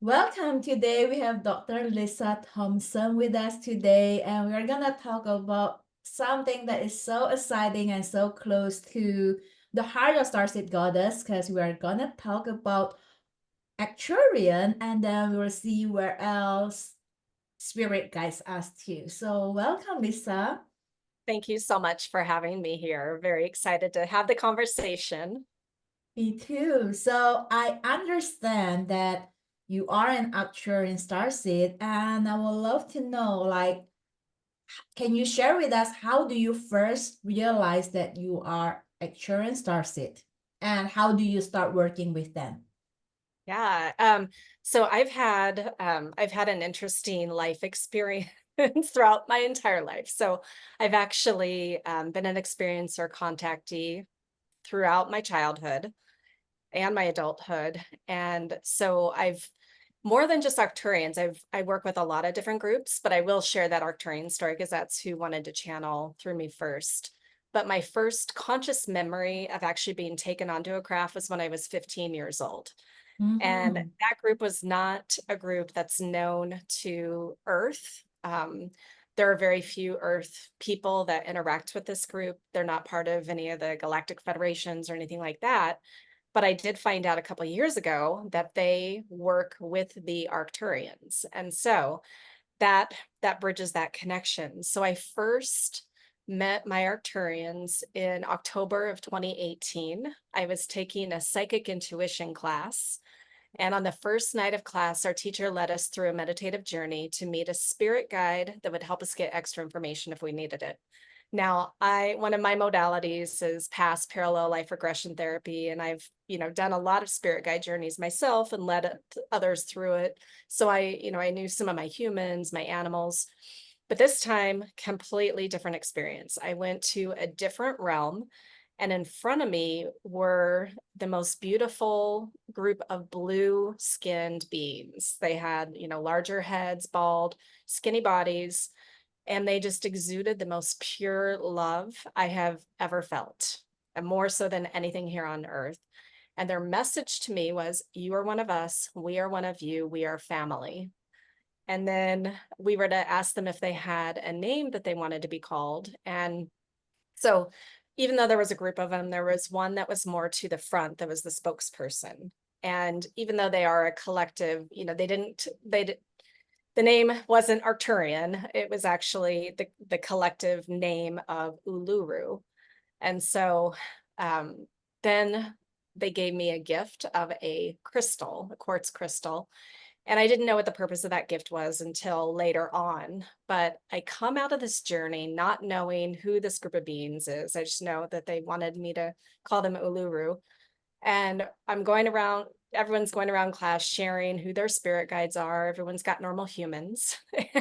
Welcome. Today we have Dr. Lisa Thompson with us today, and we're gonna talk about something that is so exciting and so close to the heart of Starseed Goddess, because we are gonna talk about Arcturian, and then we'll see where else spirit guides us to. So welcome, Lisa. Thank you so much for having me here. Very excited to have the conversation. Me too. So I understand that you are an Arcturian Starseed, and I would love to know, like, can you share with us how do you first realize that you are a current starseed, and how do you start working with them? Yeah. So I've had an interesting life experience throughout my entire life. So I've actually been an experiencer contactee throughout my childhood and my adulthood. And so I've more than just Arcturians. I work with a lot of different groups, but I will share that Arcturian story because that's who wanted to channel through me first. But my first conscious memory of actually being taken onto a craft was when I was 15 years old. And Mm-hmm. that group was not a group that's known to Earth. There are very few Earth people that interact with this group. They're not part of any of the Galactic Federations or anything like that. But I did find out a couple of years ago that they work with the Arcturians. And so that bridges that connection. So I first met my Arcturians in October of 2018. I was taking a psychic intuition class. And on the first night of class, our teacher led us through a meditative journey to meet a spirit guide that would help us get extra information if we needed it. Now, one of my modalities is past parallel life regression therapy, and I've, done a lot of spirit guide journeys myself and led others through it. So I knew some of my humans, my animals, but this time, completely different experience. I went to a different realm, and in front of me were the most beautiful group of blue skinned beings. They had, larger heads, bald, skinny bodies, and they just exuded the most pure love I have ever felt, and more so than anything here on earth. And their message to me was, you are one of us, we are one of you, we are family. And then we were to ask them if they had a name that they wanted to be called. And so even though there was a group of them, there was one that was more to the front, that was the spokesperson. And even though they are a collective, the name wasn't Arcturian. It was actually the collective name of Uluru. And so then they gave me a gift of a crystal, a quartz crystal. And I didn't know what the purpose of that gift was until later on. But I come out of this journey not knowing who this group of beings is. I just know that they wanted me to call them Uluru. And I'm going around, everyone's going around class sharing who their spirit guides are. Everyone's got normal humans.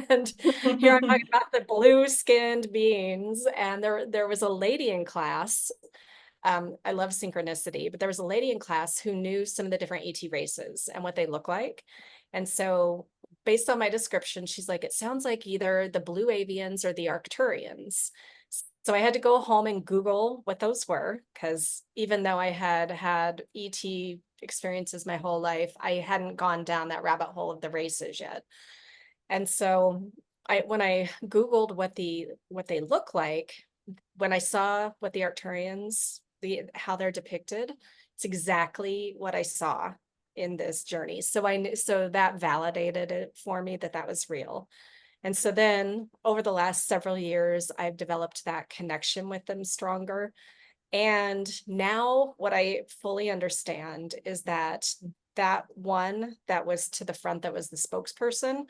And here I'm talking about the blue-skinned beings. And there was a lady in class. I love synchronicity, but there was a lady in class who knew some of the different ET races and what they look like. And so based on my description, she's like, it sounds like either the blue avians or the Arcturians. So I had to go home and Google what those were, because even though I had had ET experiences my whole life, I hadn't gone down that rabbit hole of the races yet. And so when I Googled what they look like, when I saw what the Arcturians, how they're depicted, it's exactly what I saw in this journey. So that validated it for me that that was real. And so then over the last several years, I've developed that connection with them stronger. And now what I fully understand is that one that was to the front, that was the spokesperson,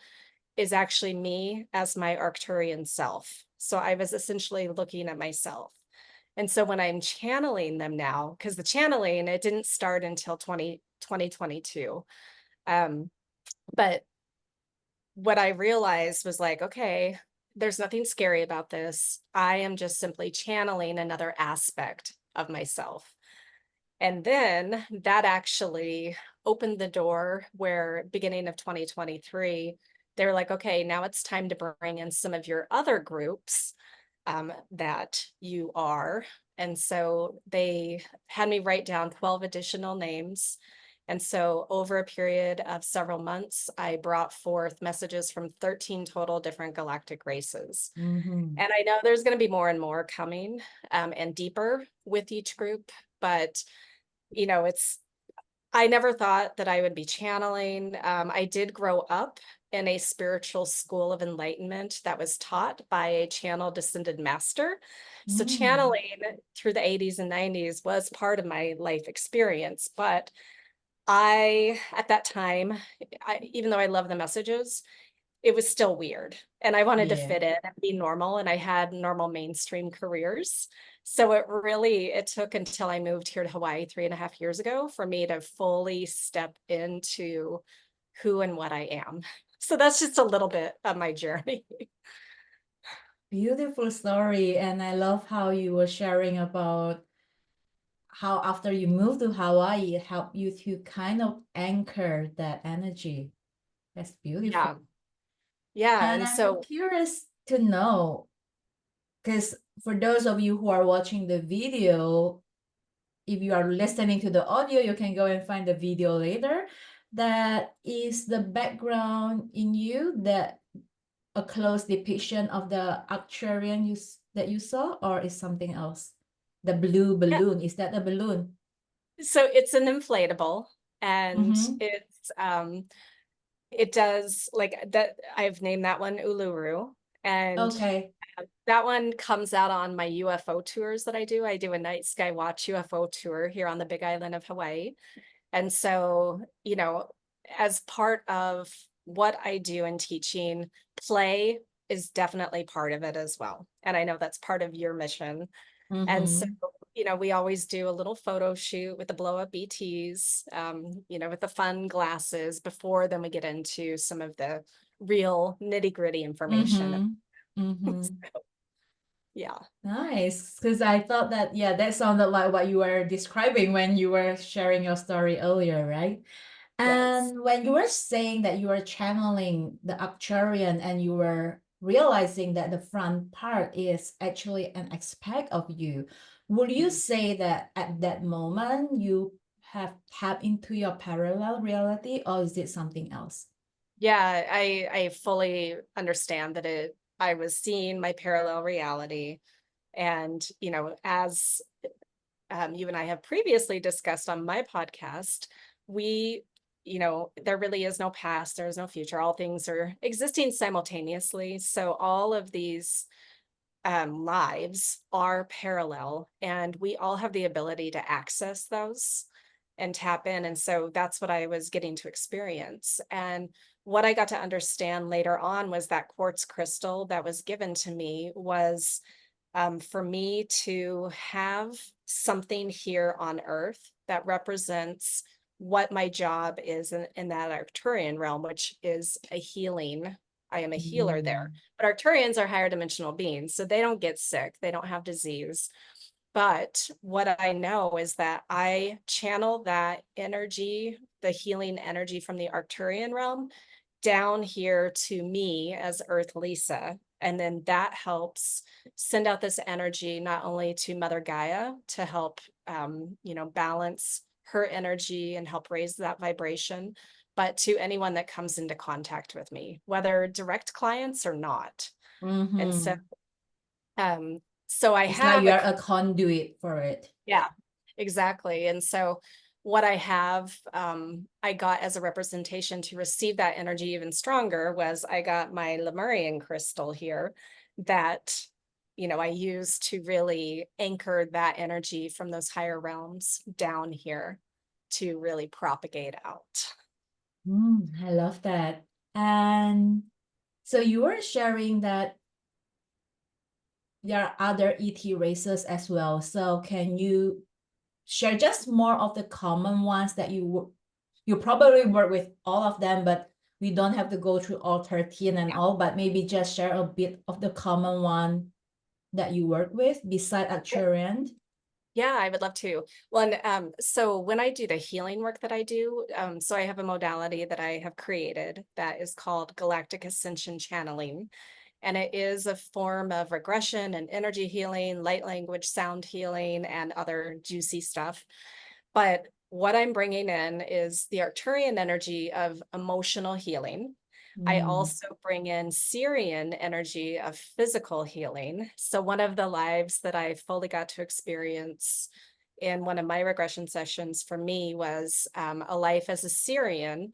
is actually me as my Arcturian self. So I was essentially looking at myself. And so when I'm channeling them now, because the channeling, it didn't start until 2022. But what I realized was like, okay, there's nothing scary about this. I am just simply channeling another aspect of myself. And then that actually opened the door where beginning of 2023, they were like, okay, now it's time to bring in some of your other groups that you are. And so they had me write down 12 additional names. And so over a period of several months, I brought forth messages from 13 total different galactic races. Mm-hmm. And I know there's going to be more and more coming and deeper with each group, but I never thought that I would be channeling. I did grow up in a spiritual school of enlightenment that was taught by a channel descended master. So Mm. channeling through the 80s and 90s was part of my life experience. But at that time, even though I love the messages, it was still weird. And I wanted to Yeah. fit in and be normal. And I had normal mainstream careers. So it took until I moved here to Hawaii 3.5 years ago for me to fully step into who and what I am. So that's just a little bit of my journey. Beautiful story. And I love how you were sharing about how after you moved to Hawaii, it helped you to kind of anchor that energy. That's beautiful. Yeah. Yeah. And And I'm so, curious to know, because for those of you who are watching the video, if you are listening to the audio, you can go and find the video later. That is the background in you, that a close depiction of the Arcturian that you saw, or is something else? The blue yeah, balloon, is that a balloon? so it's an inflatable and Mm-hmm. it does like that. I've named that one Uluru. And Okay. that one comes out on my UFO tours that I do. I do a night sky watch UFO tour here on the Big Island of Hawaii. And so, as part of what I do in teaching, play is definitely part of it as well. And I know that's part of your mission. And so, Mm-hmm. we always do a little photo shoot with the blow up BTs, with the fun glasses before then we get into some of the real nitty gritty information. Mm-hmm. Mm-hmm. Yeah. Nice. Because I thought that, yeah, that sounded like what you were describing when you were sharing your story earlier, right? Yes. And when you were saying that you were channeling the Arcturian and you were realizing that the front part is actually an aspect of you, would you Mhm. say that at that moment you have tapped into your parallel reality, or is it something else? Yeah, I fully understand that I was seeing my parallel reality. And, as you and I have previously discussed on my podcast, we, there really is no past, there is no future. All things are existing simultaneously. So all of these lives are parallel, and we all have the ability to access those and tap in. And so that's what I was getting to experience. And what I got to understand later on was that quartz crystal that was given to me was for me to have something here on earth that represents what my job is in that Arcturian realm, which is a healing. I am a healer there. Mm. But Arcturians are higher dimensional beings, so they don't get sick, they don't have disease. But what I know is that I channel that energy, the healing energy from the Arcturian realm, down here to me as Earth Lisa. And then that helps send out this energy not only to Mother Gaia to help, balance her energy and help raise that vibration, but to anyone that comes into contact with me, whether direct clients or not. And so, Mm-hmm. um, so I It's like have you a are a conduit for it. yeah, exactly. And so what I have, I got as a representation to receive that energy even stronger was I got my Lemurian crystal here that, I use to really anchor that energy from those higher realms down here to really propagate out. I love that. And so you were sharing that there are other ET races as well. So can you share just more of the common ones that you probably work with all of them, but we don't have to go through all 13 and all, but maybe just share a bit of the common one that you work with beside Arcturian. Yeah, I would love to. Well, and so when I do the healing work that I do, so I have a modality that I have created that is called Galactic Ascension channeling. And it is a form of regression and energy healing, light language, sound healing, and other juicy stuff. But what I'm bringing in is the Arcturian energy of emotional healing. I Mm. also bring in Sirian energy of physical healing. So one of the lives that I fully got to experience in one of my regression sessions for me was a life as a Sirian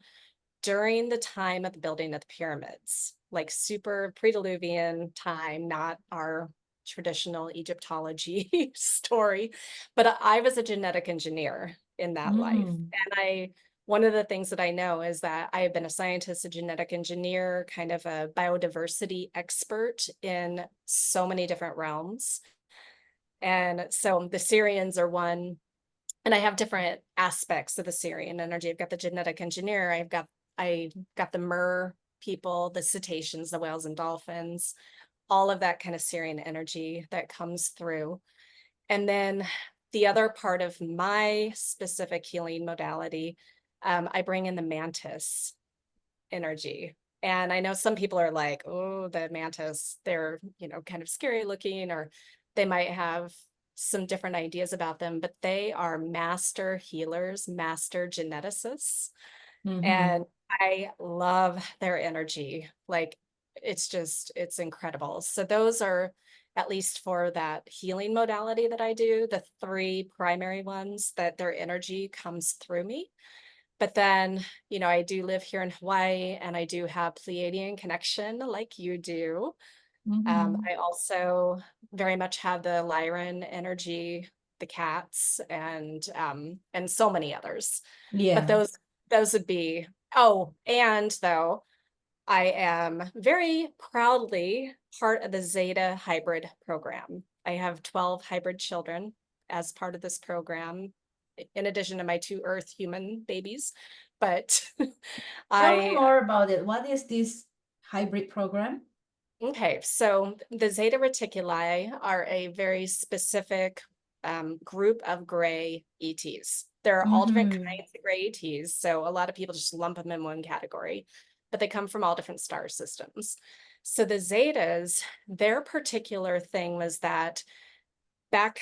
during the time of the building of the pyramids, like super pre-Diluvian time, not our traditional Egyptology story, but I was a genetic engineer in that life. Mm. One of the things that I know is that I have been a scientist, a genetic engineer, kind of a biodiversity expert in so many different realms. And so the Syrians are one, and I have different aspects of the Sirian energy. I've got the genetic engineer, I got the mer people, the cetaceans, the whales and dolphins, all of that kind of Sirian energy that comes through. And then the other part of my specific healing modality, I bring in the mantis energy. And I know some people are like, oh, the mantis, they're, kind of scary looking, or they might have some different ideas about them, but they are master healers, master geneticists. Mm-hmm. And I love their energy. Like it's incredible. So those are, at least for that healing modality that I do, the three primary ones that their energy comes through me. But then, I do live here in Hawaii and I do have Pleiadian connection like you do. Mm-hmm. I also very much have the Lyran energy, the cats, and so many others. But Yeah. those would be, oh, and though I am very proudly part of the Zeta hybrid program. I have 12 hybrid children as part of this program, in addition to my 2 Earth human babies. But Tell me I more about it. What is this hybrid program? Okay, so the Zeta Reticuli are a very specific group of gray ETs. There are all different Mm-hmm. kinds of gray ETs, so a lot of people just lump them in one category, but they come from all different star systems. So the Zetas, their particular thing was that back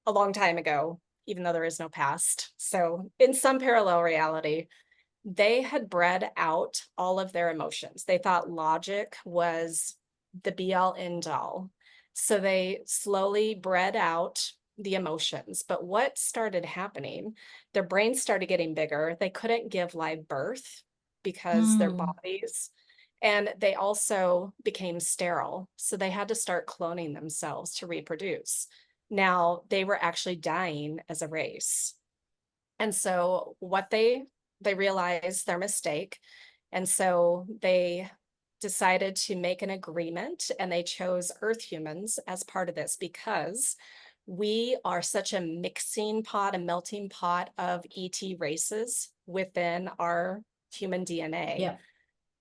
a long time ago, even though there is no past, so in some parallel reality, they had bred out all of their emotions. They thought logic was the be all end all. So they slowly bred out the emotions. But what started happening, their brains started getting bigger. They couldn't give live birth because their Mm. bodies, and they also became sterile. So they had to start cloning themselves to reproduce. Now they were actually dying as a race. And so what they realized their mistake. And so they decided to make an agreement, and they chose Earth humans as part of this because we are such a mixing pot, a melting pot of ET races within our human DNA. Yeah.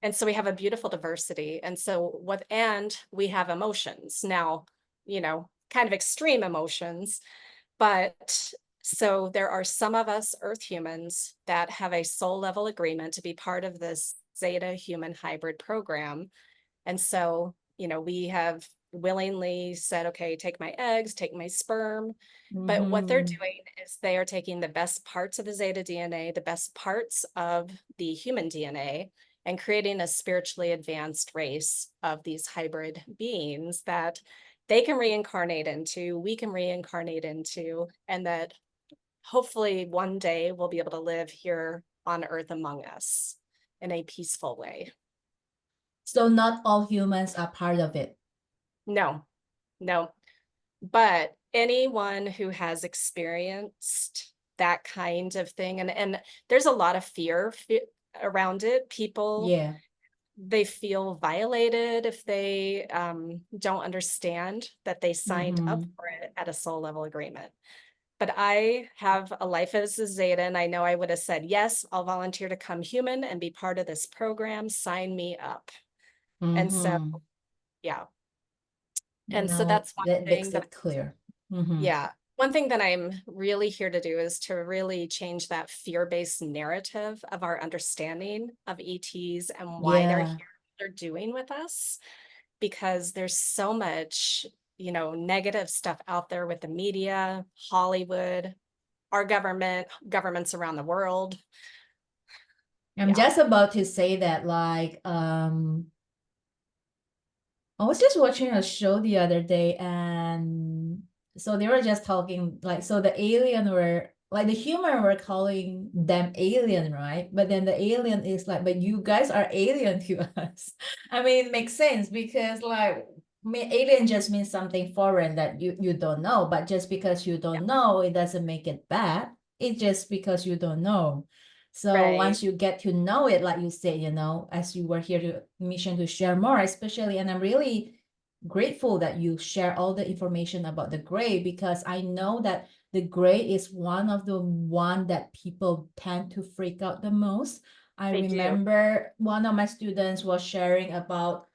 And so we have a beautiful diversity. And we have emotions now, kind of extreme emotions, but so there are some of us Earth humans that have a soul level agreement to be part of this Zeta human hybrid program. And so, we have willingly said, okay, take my eggs, take my sperm. But what they're Mm-hmm. doing is they are taking the best parts of the Zeta DNA, the best parts of the human DNA, and creating a spiritually advanced race of these hybrid beings that they can reincarnate into, we can reincarnate into, and that hopefully one day we'll be able to live here on Earth among us in a peaceful way. So not all humans are part of it. No, no, but anyone who has experienced that kind of thing, and there's a lot of fear around it. People, Yeah. they feel violated if they don't understand that they signed up Mm-hmm. for it at a soul level agreement. But I have a life as a Zeta, and I know I would have said, yes, I'll volunteer to come human and be part of this program. Sign me up. And so, Mm-hmm. yeah. And so Now that's one that makes thing that, it clear. Mm-hmm. yeah, one thing that I'm really here to do is to really change that fear-based narrative of our understanding of ETs and why they're Yeah. here, what they're doing with us, because there's so much, negative stuff out there with the media, Hollywood, our government, governments around the world. I'm just about to say that, like, I was just watching a show the other day, and so they were just talking, like, so the alien were like, the human were calling them alien, right? But then the alien is like, but you guys are alien to us. I mean, it makes sense because, like, alien just means something foreign that you don't know, but just because you don't know, it doesn't make it bad. It's just because you don't know. So Right. once you get to know it, like you said, you know, as you were here to mission to share more, especially, and I'm really grateful that you share all the information about the gray, because I know that the gray is one of the one that people tend to freak out the most. I They do. remember one of my students was sharing about,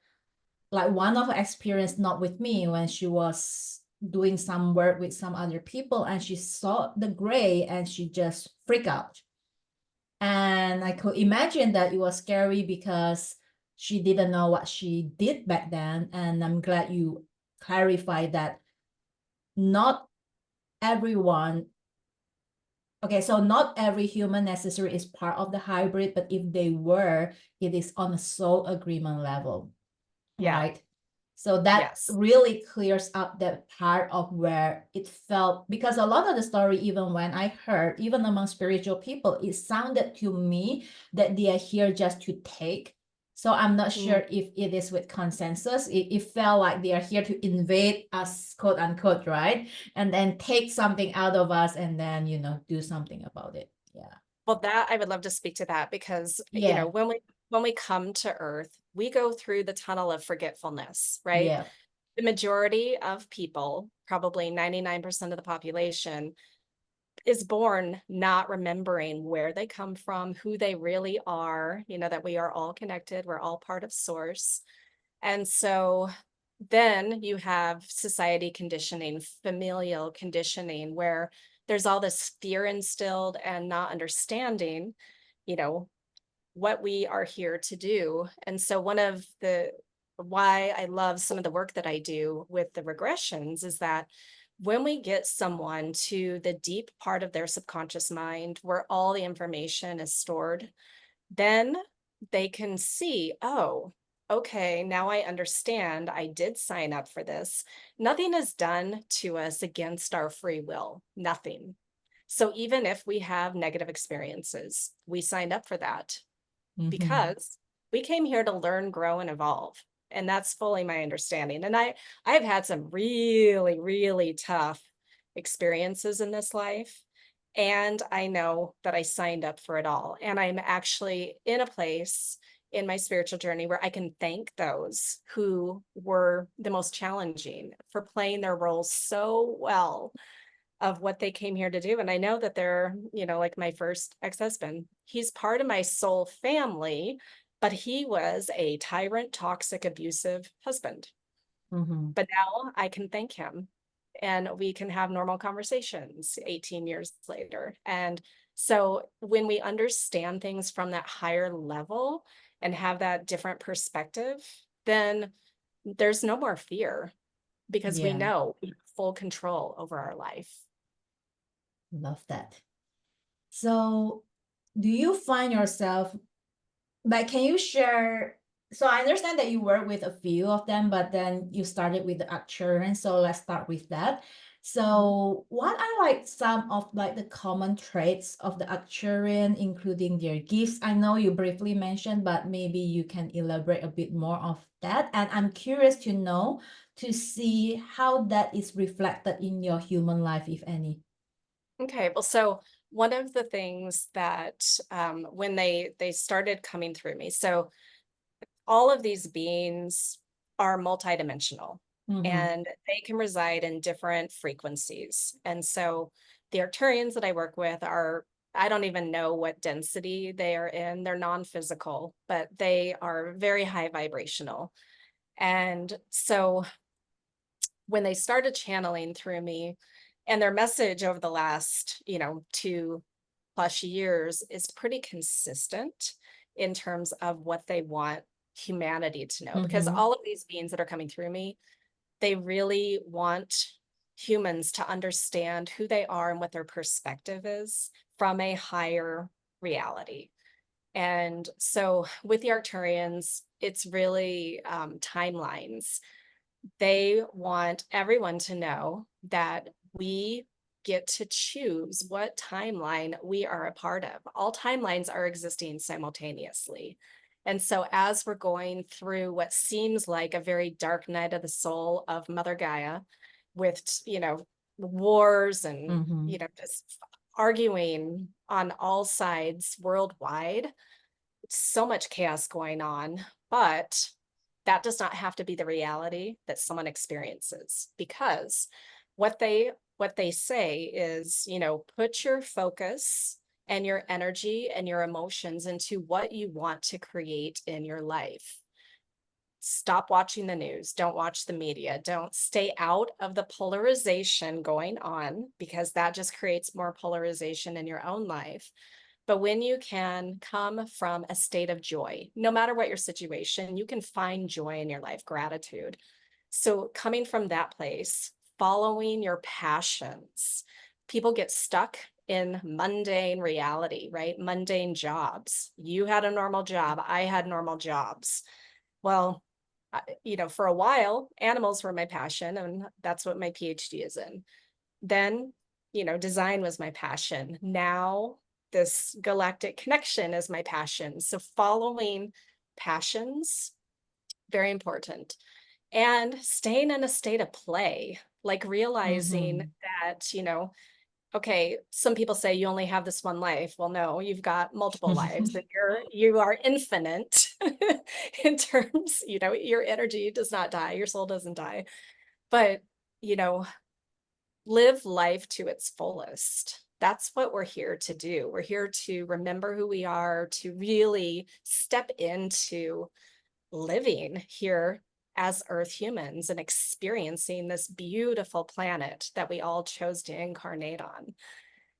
like, one of her experience, not with me, when she was doing some work with some other people, and she saw the gray and she just freaked out. And I could imagine that it was scary because she didn't know what she did back then. And I'm glad you clarified that not everyone, okay, so not every human necessary is part of the hybrid, but if they were, it is on a soul agreement level, Yeah. right? So that Yes. really clears up that part of where it felt, because a lot of the story, even when I heard, even among spiritual people, it sounded to me that they are here just to take. So I'm not sure if it is with consensus. It felt like they are here to invade us, quote unquote, right? And then take something out of us and then, you know, do something about it. Yeah. Well, that I would love to speak to that because, you know, Yeah. when we come to Earth, we go through the tunnel of forgetfulness, right? Yeah. The majority of people, probably 99% of the population, is born not remembering where they come from, who they really are, you know, that we are all connected, we're all part of source. And so then you have society conditioning, familial conditioning, where there's all this fear instilled and not understanding, you know, what we are here to do. And so one of the why I love some of the work that I do with the regressions is that when we get someone to the deep part of their subconscious mind where all the information is stored, then they can see, oh, okay, now I understand. I did sign up for this. Nothing is done to us against our free will, nothing. So even if we have negative experiences, we signed up for that because we came here to learn, grow, and evolve. And that's fully my understanding. And I've had some really, really tough experiences in this life. And I know that I signed up for it all. And I'm actually in a place in my spiritual journey where I can thank those who were the most challenging for playing their roles so well of what they came here to do. And I know that they're, you know, like my first ex-husband, he's part of my soul family, but he was a tyrant, toxic, abusive husband. But now I can thank him and we can have normal conversations 18 years later. And so when we understand things from that higher level and have that different perspective, then there's no more fear because we Yeah. know we have full control over our life. Love that. So, do you find yourself, like, can you share? So, I understand that you work with a few of them, but then you started with the Arcturian. So, let's start with that. So, what are like some of like the common traits of the Arcturian, including their gifts? I know you briefly mentioned, but maybe you can elaborate a bit more of that. And I'm curious to know, to see how that is reflected in your human life, if any. Okay, well, so one of the things that when they started coming through me, so all of these beings are multidimensional and they can reside in different frequencies. And so the Arcturians that I work with are, I don't even know what density they are in. They're non-physical, but they are very high vibrational. And so when they started channeling through me, and their message over the last, you know, 2+ years is pretty consistent in terms of what they want humanity to know, because all of these beings that are coming through me, they really want humans to understand who they are and what their perspective is from a higher reality. And so with the Arcturians, it's really timelines. They want everyone to know that we get to choose what timeline we are a part of. All timelines are existing simultaneously. And so as we're going through what seems like a very dark night of the soul of Mother Gaia with, wars and, Mm-hmm. just arguing on all sides worldwide, so much chaos going on, but that does not have to be the reality that someone experiences, because what they say is, put your focus and your energy and your emotions into what you want to create in your life. Stop watching the news. Don't watch the media. Don't stay out of the polarization going on, because that just creates more polarization in your own life. But when you can come from a state of joy, no matter what your situation, you can find joy in your life, gratitude. So coming from that place, following your passions, people get stuck in mundane reality, right? Mundane jobs. You had a normal job. I had normal jobs. Well, for a while, animals were my passion, and that's what my PhD is in. Then, design was my passion. Now, this galactic connection is my passion. So following passions, very important. And staying in a state of play, like realizing Mm-hmm. that, okay, some people say you only have this one life. Well, no, you've got multiple lives, and you are infinite in terms, your energy does not die, your soul doesn't die. But, you know, live life to its fullest. That's what we're here to do. We're here to remember who we are, to really step into living here as Earth humans and experiencing this beautiful planet that we all chose to incarnate on.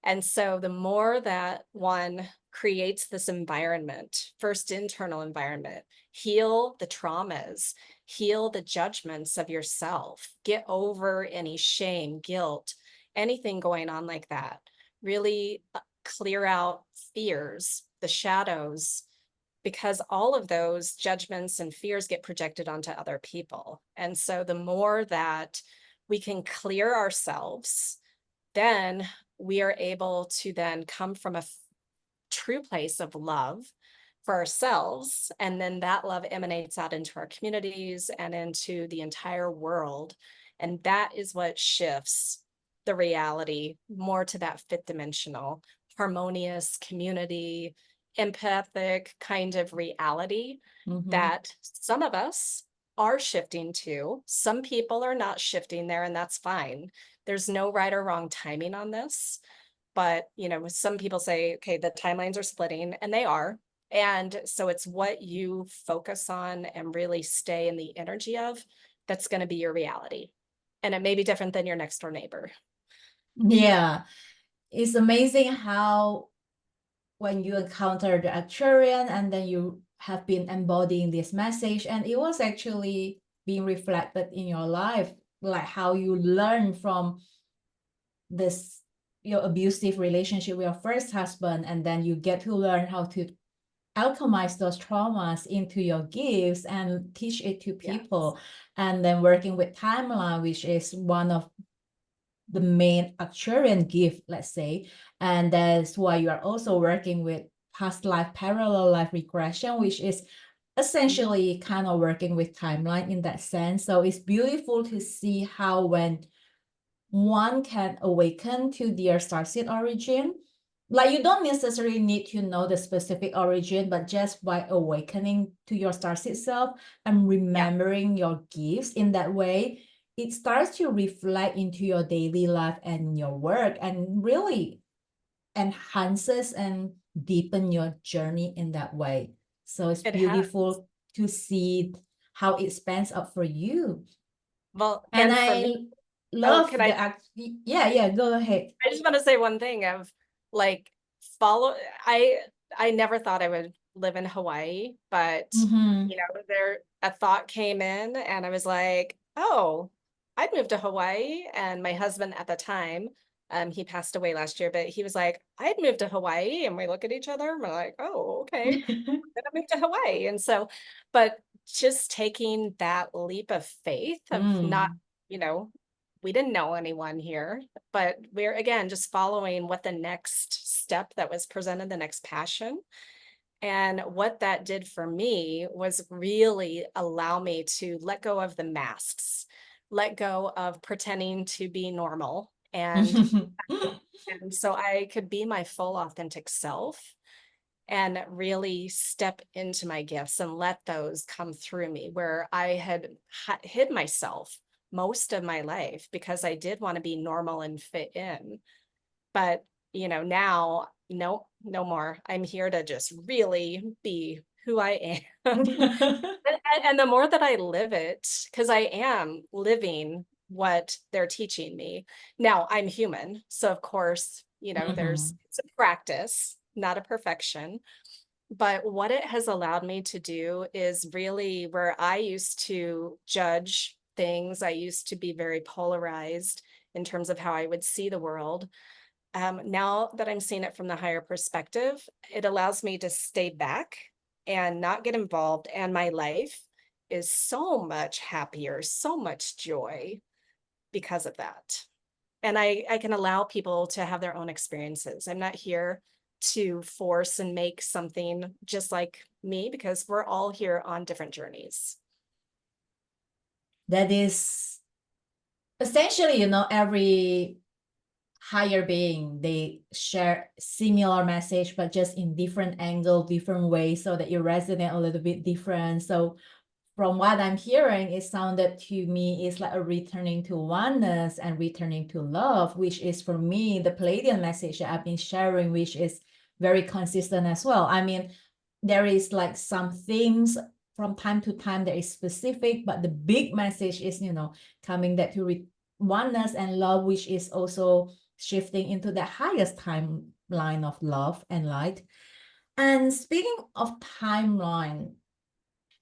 And so the more that one creates this environment, first internal environment, heal the traumas, heal the judgments of yourself, get over any shame, guilt, anything going on like that, really clear out fears, the shadows, because all of those judgments and fears get projected onto other people. And so the more that we can clear ourselves, then we are able to then come from a true place of love for ourselves. And then that love emanates out into our communities and into the entire world. And that is what shifts the reality more to that fifth dimensional, harmonious community, empathic kind of reality Mm-hmm. that some of us are shifting to. Some people are not shifting there, and that's fine. There's no right or wrong timing on this. But, some people say, okay, the timelines are splitting, and they are. And so it's what you focus on and really stay in the energy of that's going to be your reality. And it may be different than your next door neighbor. Yeah, it's amazing how when you encounter the Arcturian and then you have been embodying this message, and it was actually being reflected in your life, like how you learn from this your abusive relationship with your first husband, and then you get to learn how to alchemize those traumas into your gifts and teach it to Yes. people. And then working with timeline, which is one of the main Arcturian gift, let's say. And that's why you are also working with past life, parallel life regression, which is essentially kind of working with timeline in that sense. So it's beautiful to see how when one can awaken to their starseed origin, like you don't necessarily need to know the specific origin, but just by awakening to your starseed self and remembering your gifts in that way, it starts to reflect into your daily life and your work, and really enhances and deepen your journey in that way. So it's It has. beautiful to see how it spans up for you. Well, And and for I me, love can the I act. Yeah, go ahead. I just want to say one thing of like follow I never thought I would live in Hawaii, but Mm-hmm. there a thought came in and I was like, oh, I'd moved to Hawaii, and my husband at the time, he passed away last year, but he was like, I'd moved to Hawaii, and we look at each other and we're like, oh, okay, gonna move to Hawaii. And so, but just taking that leap of faith of not, Mm. you know, we didn't know anyone here, but we're again just following what the next step that was presented, the next passion. And what that did for me was really allow me to let go of the masks, let go of pretending to be normal. And so I could be my full authentic self and really step into my gifts and let those come through me, where I had hid myself most of my life because I did want to be normal and fit in. But, now, no more. I'm here to just really be who I am. And the more that I live it, because I am living what they're teaching me. Now, I'm human. So, of course, Mhm. it's a practice, not a perfection. But what it has allowed me to do is really where I used to judge things, I used to be very polarized in terms of how I would see the world. Now that I'm seeing it from the higher perspective, it allows me to stay back and not get involved. And my life is so much happier, so much joy because of that. And I can allow people to have their own experiences. I'm not here to force and make something just like me because we're all here on different journeys. That is essentially, every higher being, they share similar message, but just in different angle, different ways, so that you resonate a little bit different. So from what I'm hearing, it sounded to me is like a returning to oneness and returning to love, which is for me the Palladian message that I've been sharing, which is very consistent as well. I mean, there is like some themes from time to time that is specific, but the big message is, coming back to oneness and love, which is also shifting into the highest timeline of love and light. And speaking of timeline,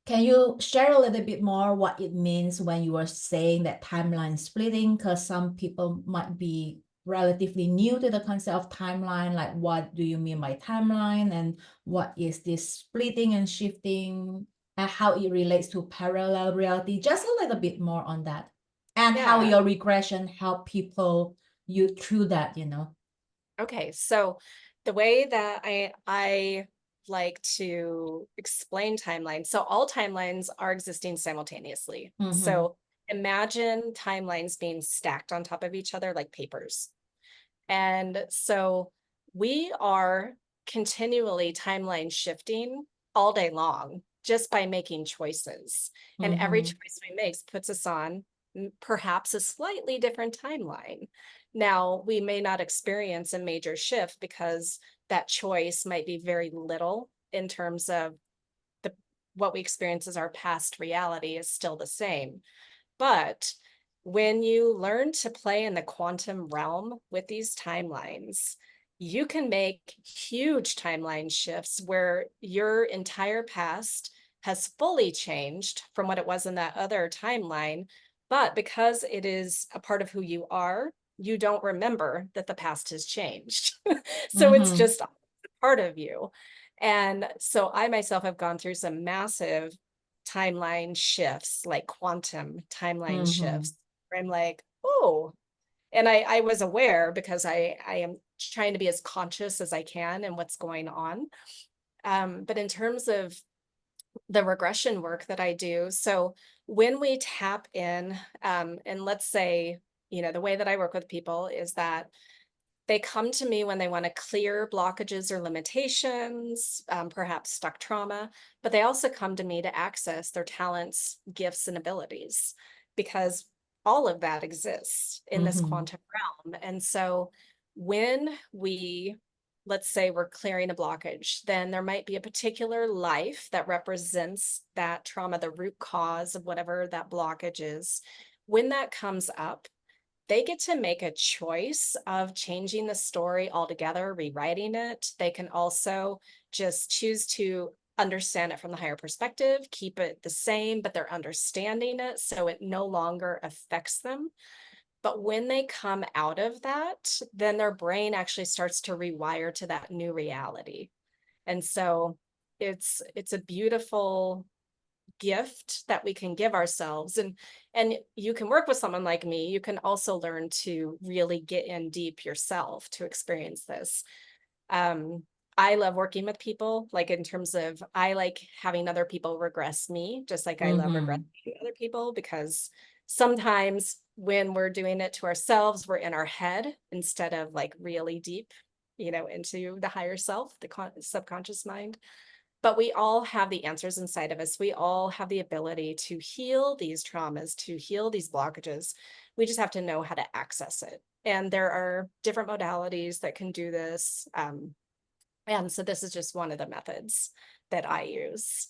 can you share a little bit more what it means when you are saying that timeline splitting? Because some people might be relatively new to the concept of timeline. Like, what do you mean by timeline? And what is this splitting and shifting? And how it relates to parallel reality? Just a little bit more on that. And how Yeah. your regression help people you through that, Okay. So the way that I like to explain timelines. So all timelines are existing simultaneously. Mm-hmm. So imagine timelines being stacked on top of each other like papers. And so we are continually timeline shifting all day long just by making choices. And every Mm-hmm. choice we make puts us on perhaps a slightly different timeline. Now, we may not experience a major shift because that choice might be very little in terms of the what we experience as our past reality is still the same. But when you learn to play in the quantum realm with these timelines, you can make huge timeline shifts where your entire past has fully changed from what it was in that other timeline. But because it is a part of who you are, you don't remember that the past has changed. So it's Mm-hmm. just a part of you. And so I myself have gone through some massive timeline shifts, like quantum timeline Mm-hmm. shifts, where I'm like, oh, and I was aware because I am trying to be as conscious as I can in what's going on. But in terms of the regression work that I do, so when we tap in, and let's say, the way that I work with people is that they come to me when they want to clear blockages or limitations, perhaps stuck trauma, but they also come to me to access their talents, gifts, and abilities because all of that exists in this Mm-hmm. quantum realm. And so when let's say we're clearing a blockage, then there might be a particular life that represents that trauma, the root cause of whatever that blockage is. When that comes up, they get to make a choice of changing the story altogether, rewriting it. They can also just choose to understand it from the higher perspective, keep it the same, but they're understanding it so it no longer affects them. But when they come out of that, then their brain actually starts to rewire to that new reality. And so it's a beautiful gift that we can give ourselves. And you can work with someone like me. You can also learn to really get in deep yourself to experience this. I love working with people, like in terms of, I like having other people regress me, just like I love regressing other people, because sometimes when we're doing it to ourselves, we're in our head instead of like really deep, into the higher self, the subconscious mind. But we all have the answers inside of us. We all have the ability to heal these traumas, to heal these blockages. We just have to know how to access it. And there are different modalities that can do this. And so this is just one of the methods that I use.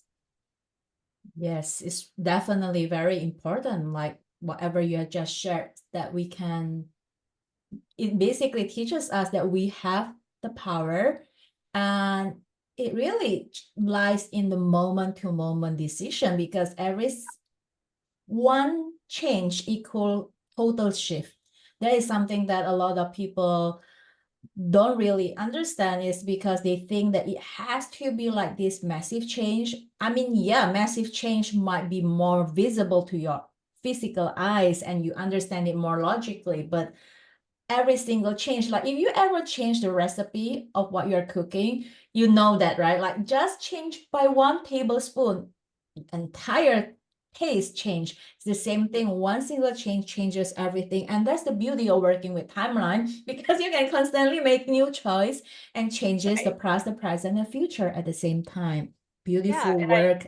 Yes, it's definitely very important, like whatever you had just shared, that we can, it basically teaches us that we have the power, and it really lies in the moment to moment decision, because every one change equal total shift. That is something that a lot of people don't really understand, is because they think that it has to be like this massive change. I mean, yeah, massive change might be more visible to your physical eyes and you understand it more logically, but every single change, like if you ever change the recipe of what you're cooking, you know that, right? Like just change by 1 tablespoon, entire taste change. It's the same thing. One single change changes everything. And that's the beauty of working with timeline, because you can constantly make new choice and changes the Right. past, the present, and future at the same time. Yeah. Beautiful And work.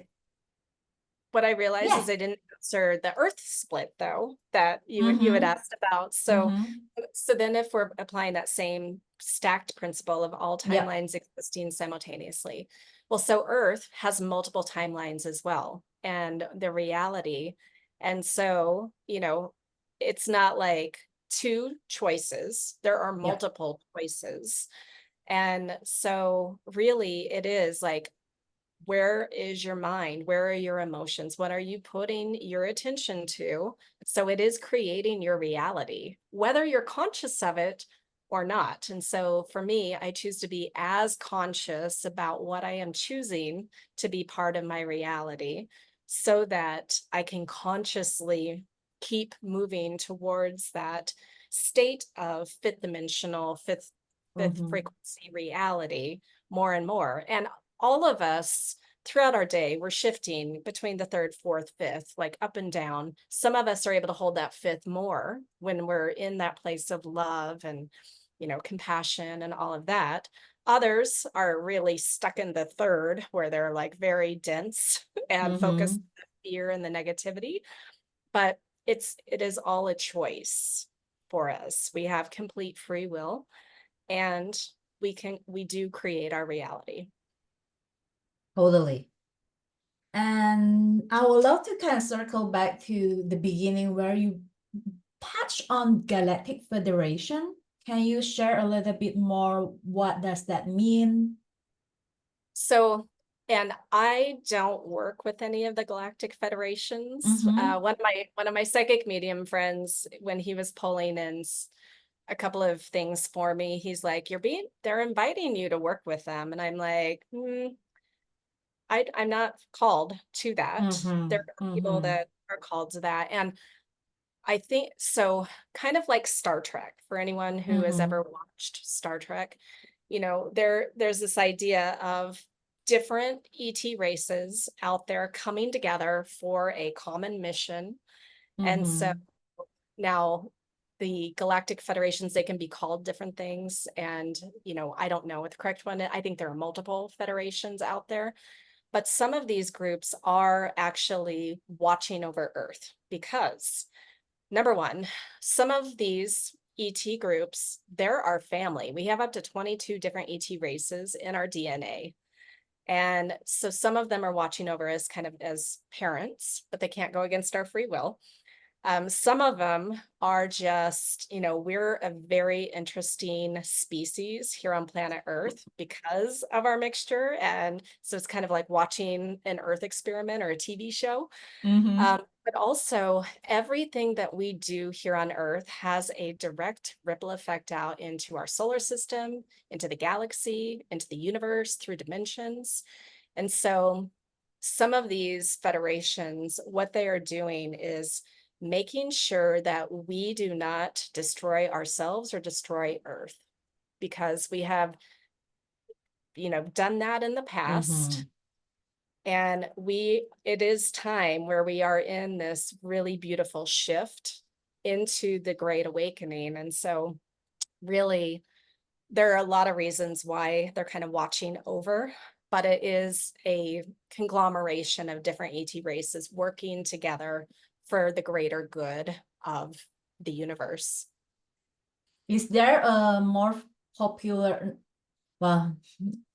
what I realized Yeah. is I didn't answer the Earth split though, that you had Mm-hmm. asked about. So Mm-hmm. so then if we're applying that same stacked principle of all Yep. timelines existing simultaneously, well, so Earth has multiple timelines as well, and the reality. And so, it's not like two choices, there are Yep. multiple choices. And so really it is like, where is your mind? Where are your emotions? What are you putting your attention to? So it is creating your reality, whether you're conscious of it or not. And so for me, I choose to be as conscious about what I am choosing to be part of my reality, so that I can consciously keep moving towards that state of fifth dimensional, fifth Mm-hmm. frequency reality more and more. And all of us throughout our day, we're shifting between the third, fourth, fifth, like up and down. Some of us are able to hold that fifth more when we're in that place of love and, compassion and all of that. Others are really stuck in the third, where they're like very dense and focused Mm-hmm. on the fear and the negativity. But it is all a choice for us. We have complete free will, and we do create our reality. Totally. And I would love to kind of circle back to the beginning where you touch on Galactic Federation. Can you share a little bit more? What does that mean? So, and I don't work with any of the Galactic Federations. Mm-hmm. One of my psychic medium friends, when he was pulling in a couple of things for me, he's like, they're inviting you to work with them. And I'm like, I'm not called to that. Mm-hmm. There are people Mm-hmm. that are called to that. And I think so, kind of like Star Trek, for anyone who has Mm-hmm. ever watched Star Trek, there's this idea of different ET races out there coming together for a common mission. And so Mm-hmm. now the Galactic Federations, they can be called different things. And, I don't know what the correct one is. I think there are multiple federations out there, but some of these groups are actually watching over Earth because, number one, some of these ET groups, they're our family. We have up to 22 different ET races in our DNA. And so some of them are watching over us kind of as parents, but they can't go against our free will. Some of them are just, we're a very interesting species here on planet Earth because of our mixture. And so it's kind of like watching an Earth experiment or a TV show. Mm-hmm. But also, everything that we do here on Earth has a direct ripple effect out into our solar system, into the galaxy, into the universe, through dimensions. And so some of these federations, what they are doing is making sure that we do not destroy ourselves or destroy Earth, because we have, done that in the past. Mm-hmm. And it is time where we are in this really beautiful shift into the Great Awakening. And so really, there are a lot of reasons why they're kind of watching over, but it is a conglomeration of different ET races working together for the greater good of the universe. Is there a more popular, well,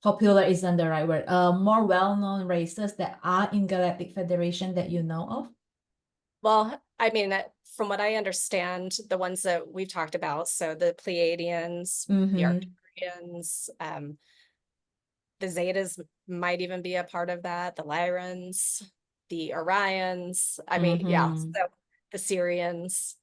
popular isn't the right word, more well-known races that are in Galactic Federation that you know of? Well, I mean, from what I understand, the ones that we've talked about, so the Pleiadians, the Mm-hmm. Arcturians, the Zetas might even be a part of that, the Lyrans, the Orions. I mean, yeah, Mm-hmm. so the Sirians.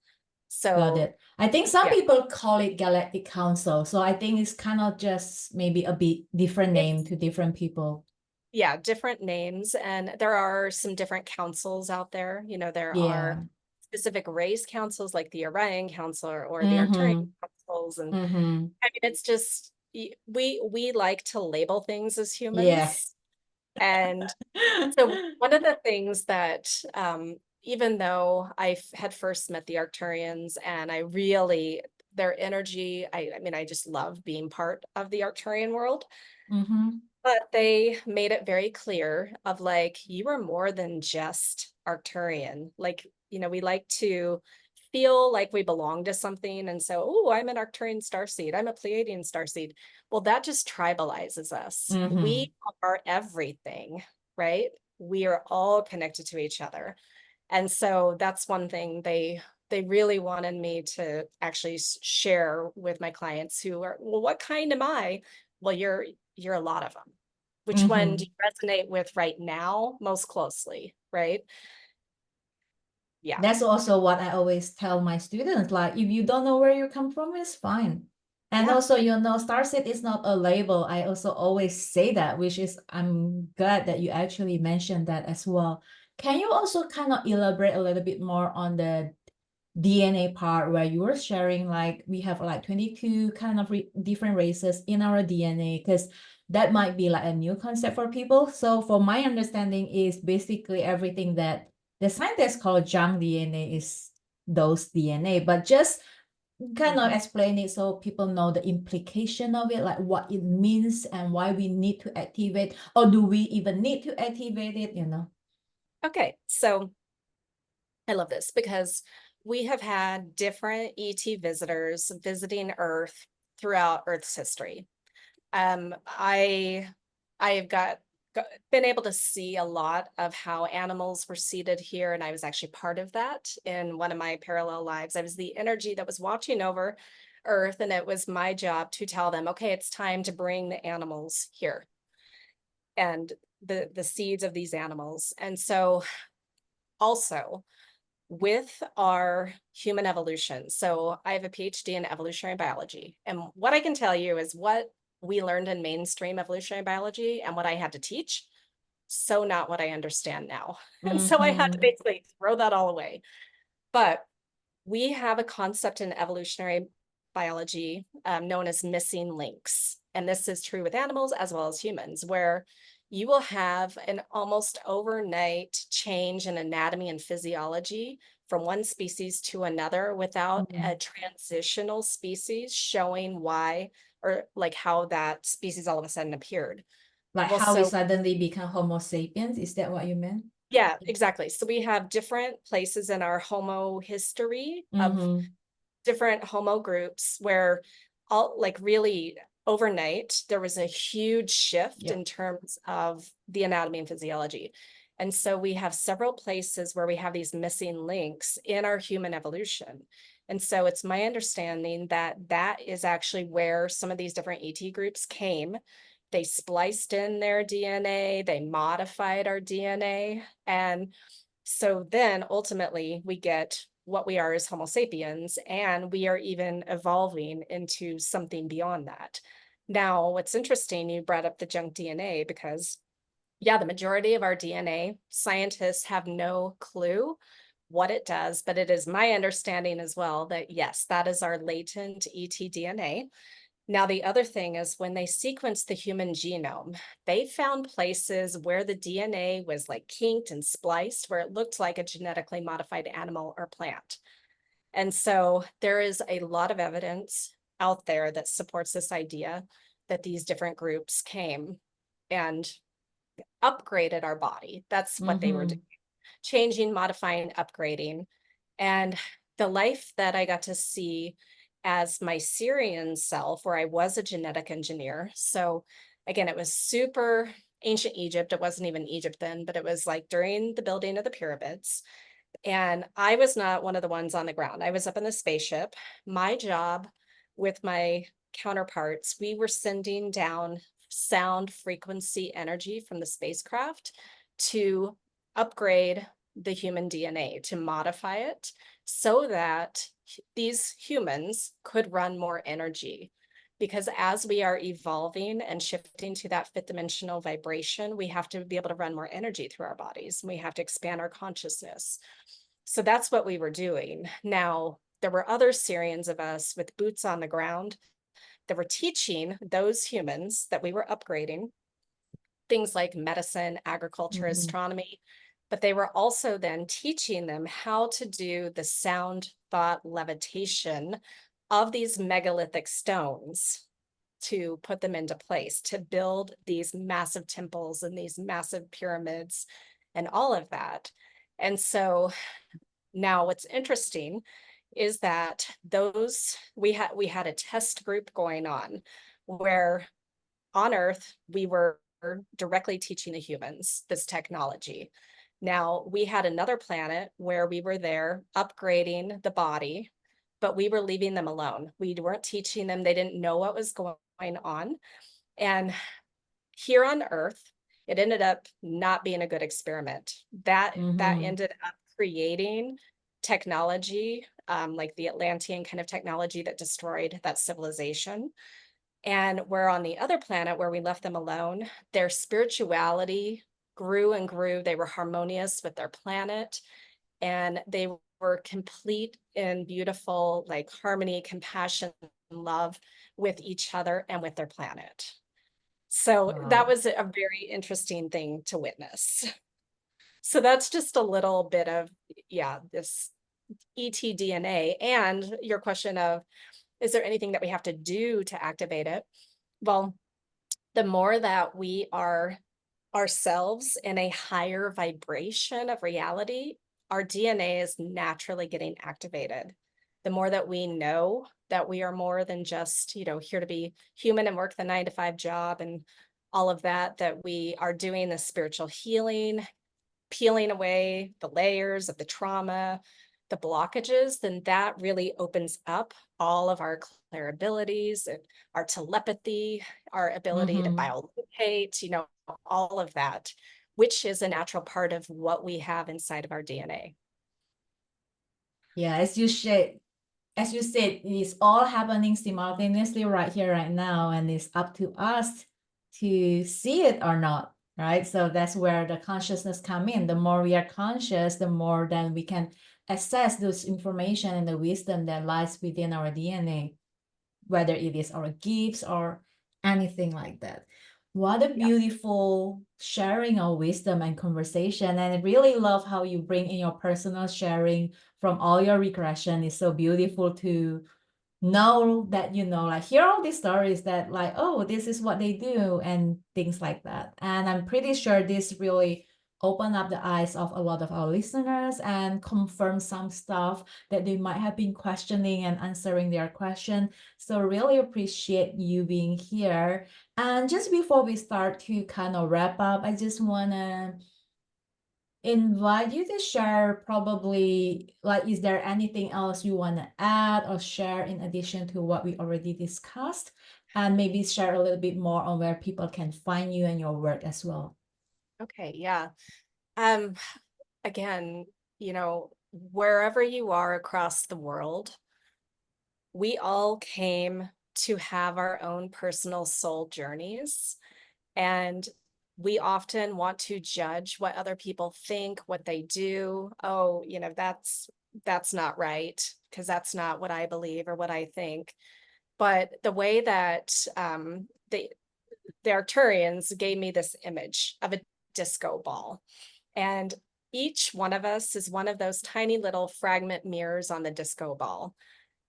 Got So it. I think some yeah, people call it Galactic Council. So I think it's kind of just maybe a bit different name it's to different people. yeah, different names, and there are some different councils out there. There are Yeah. specific race councils like the Orion Council or the Arcturian Mm-hmm. councils, and Mm-hmm. I mean, it's just we like to label things as Yeah. humans. And so one of the things that, even though had first met the Arcturians and I really, their energy, I mean, I just love being part of the Arcturian world, Mm-hmm. but they made it very clear of like, you are more than just Arcturian. Like, we like to feel like we belong to something. And so, oh, I'm an Arcturian starseed. I'm a Pleiadian starseed. Well, that just tribalizes us. Mm-hmm. We are everything, right? We are all connected to each other. And so that's one thing they really wanted me to actually share with my clients who are, well, what kind am I? Well, you're a lot of them. Which one Mm-hmm. do you resonate with right now most closely, right? Yeah. That's also what I always tell my students. Like, if you don't know where you come from, it's fine. And Yeah. also, Starseed is not a label. I also always say that, which is, I'm glad that you actually mentioned that as well. Can you also kind of elaborate a little bit more on the DNA part where you were sharing, like, we have like 22 kind of different races in our DNA, because that might be like a new concept for people. So for my understanding is basically everything that the scientists call junk DNA is those DNA, but just kind of explain it so people know the implication of it, like what it means and why we need to activate, or do we even need to activate it? Okay. So I love this because we have had different ET visitors visiting Earth throughout Earth's history. I have been able to see a lot of how animals were seated here, and I was actually part of that in one of my parallel lives. I was the energy that was watching over Earth, and it was my job to tell them, okay, it's time to bring the animals here and the seeds of these animals. And so also with our human evolution. So I have a PhD in evolutionary biology. And what I can tell you is what we learned in mainstream evolutionary biology and what I had to teach, so not what I understand now. And so I had to Mm-hmm. basically throw that all away. But we have a concept in evolutionary biology known as missing links. And this is true with animals as well as humans, where you will have an almost overnight change in anatomy and physiology from one species to another without a transitional species showing why or like how that species all of a sudden appeared. Like Well, how we so suddenly become Homo sapiens, is that what you meant? yeah, exactly. So we have different places in our Homo history of Mm-hmm. different Homo groups where all like really overnight there was a huge shift Yep. in terms of the anatomy and physiology. And so we have several places where we have these missing links in our human evolution. And so it's my understanding that that is actually where some of these different ET groups came. They spliced in their DNA, they modified our DNA. And so then ultimately we get what we are as Homo sapiens, and we are even evolving into something beyond that. Now, what's interesting, you brought up the junk DNA because, yeah, the majority of our DNA, scientists have no clue what it does, but it is my understanding as well that yes, that is our latent ET DNA. Now, the other thing is when they sequenced the human genome, they found places where the DNA was like kinked and spliced, where it looked like a genetically modified animal or plant. And so there is a lot of evidence out there that supports this idea that these different groups came and upgraded our body. That's what they were doing, changing, modifying, upgrading. And the life that I got to see as my Sirian self, where I was a genetic engineer. So again, it was super ancient Egypt. It wasn't even Egypt then, but it was like during the building of the pyramids. And I was not one of the ones on the ground. I was up in the spaceship. My job with my counterparts, we were sending down sound frequency energy from the spacecraft to upgrade the human DNA, to modify it so that these humans could run more energy. Because as we are evolving and shifting to that fifth dimensional vibration, we have to be able to run more energy through our bodies. We have to expand our consciousness. So that's what we were doing. Now, there were other Syrians of us with boots on the ground that were teaching those humans that we were upgrading things like medicine, agriculture, astronomy, but they were also then teaching them how to do the sound thought levitation of these megalithic stones to put them into place, to build these massive temples and these massive pyramids and all of that. And so now what's interesting is that those we had a test group going on where on Earth we were directly teaching the humans this technology. Now we had another planet where we were there upgrading the body, but we were leaving them alone. We weren't teaching them. They didn't know what was going on. And here on Earth, it ended up not being a good experiment. That ended up creating technology, like the Atlantean kind of technology that destroyed that civilization. And where on the other planet where we left them alone, their spirituality grew and grew. They were harmonious with their planet, and they were complete and beautiful, like harmony, compassion, love with each other and with their planet. So that was a very interesting thing to witness. So that's just a little bit of, yeah, this ET DNA. And your question of, is there anything that we have to do to activate it? Well, the more that we are ourselves in a higher vibration of reality, our DNA is naturally getting activated. The more that we know that we are more than just, here to be human and work the 9-to-5 job and all of that, that we are doing the spiritual healing, peeling away the layers of the trauma, the blockages, then that really opens up all of our clairabilities and our telepathy, our ability to biolocate, all of that, which is a natural part of what we have inside of our DNA. Yeah, as you said, it's all happening simultaneously right here, right now, and it's up to us to see it or not, right? So that's where the consciousness come in. The more we are conscious, the more then we can access those information and the wisdom that lies within our DNA, whether it is our gifts or anything like that. What a beautiful sharing of wisdom and conversation. And I really love how you bring in your personal sharing from all your regression. It's so beautiful to know that, like hear all these stories that like, oh, this is what they do and things like that. And I'm pretty sure this really open up the eyes of a lot of our listeners and confirm some stuff that they might have been questioning and answering their question. So really appreciate you being here. And just before we start to kind of wrap up, I just want to invite you to share probably, like, is there anything else you want to add or share in addition to what we already discussed? And maybe share a little bit more on where people can find you and your work as well. Okay, yeah. Um, again, wherever you are across the world, we all came to have our own personal soul journeys. And we often want to judge what other people think, what they do. Oh, that's not right, because that's not what I believe or what I think. But the way that the Arcturians gave me this image of a disco ball. And each one of us is one of those tiny little fragment mirrors on the disco ball.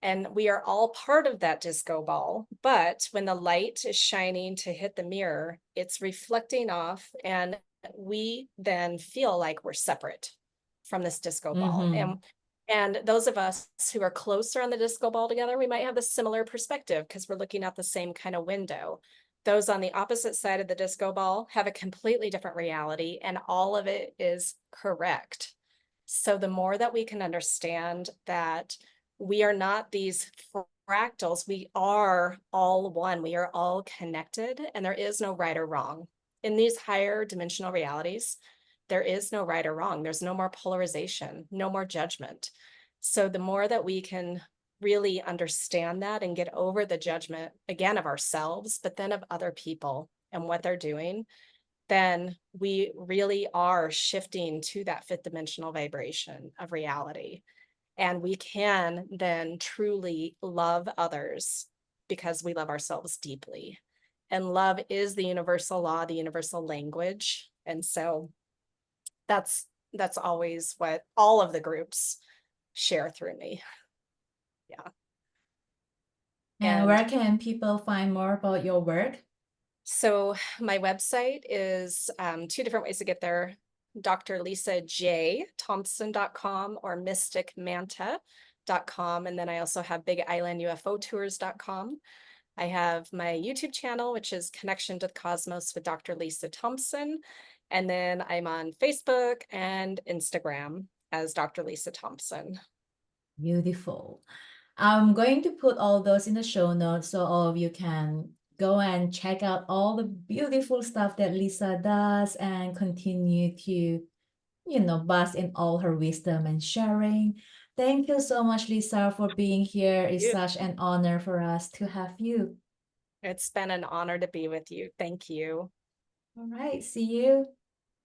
And we are all part of that disco ball. But when the light is shining to hit the mirror, it's reflecting off, and we then feel like we're separate from this disco ball. And those of us who are closer on the disco ball together, we might have a similar perspective because we're looking out the same kind of window. Those on the opposite side of the disco ball have a completely different reality, and all of it is correct. So the more that we can understand that we are not these fractals, we are all one, we are all connected, and there is no right or wrong. In these higher dimensional realities, there is no right or wrong. There's no more polarization, no more judgment. So the more that we can really understand that and get over the judgment, again, of ourselves, but then of other people and what they're doing, then we really are shifting to that fifth dimensional vibration of reality. And we can then truly love others because we love ourselves deeply. And love is the universal law, the universal language. And so that's always what all of the groups share through me. Yeah. And where can people find more about your work? So my website is two different ways to get there: drlisajthompson.com or mysticmanta.com. And then I also have bigislandUFOtours.com. I have my YouTube channel, which is Connection to the Cosmos with Dr. Lisa Thompson. And then I'm on Facebook and Instagram as Dr. Lisa Thompson. Beautiful. I'm going to put all those in the show notes so all of you can go and check out all the beautiful stuff that Lisa does and continue to, bask in all her wisdom and sharing. Thank you so much, Lisa, for being here. It's such an honor for us to have you. It's been an honor to be with you. Thank you. All right, see you.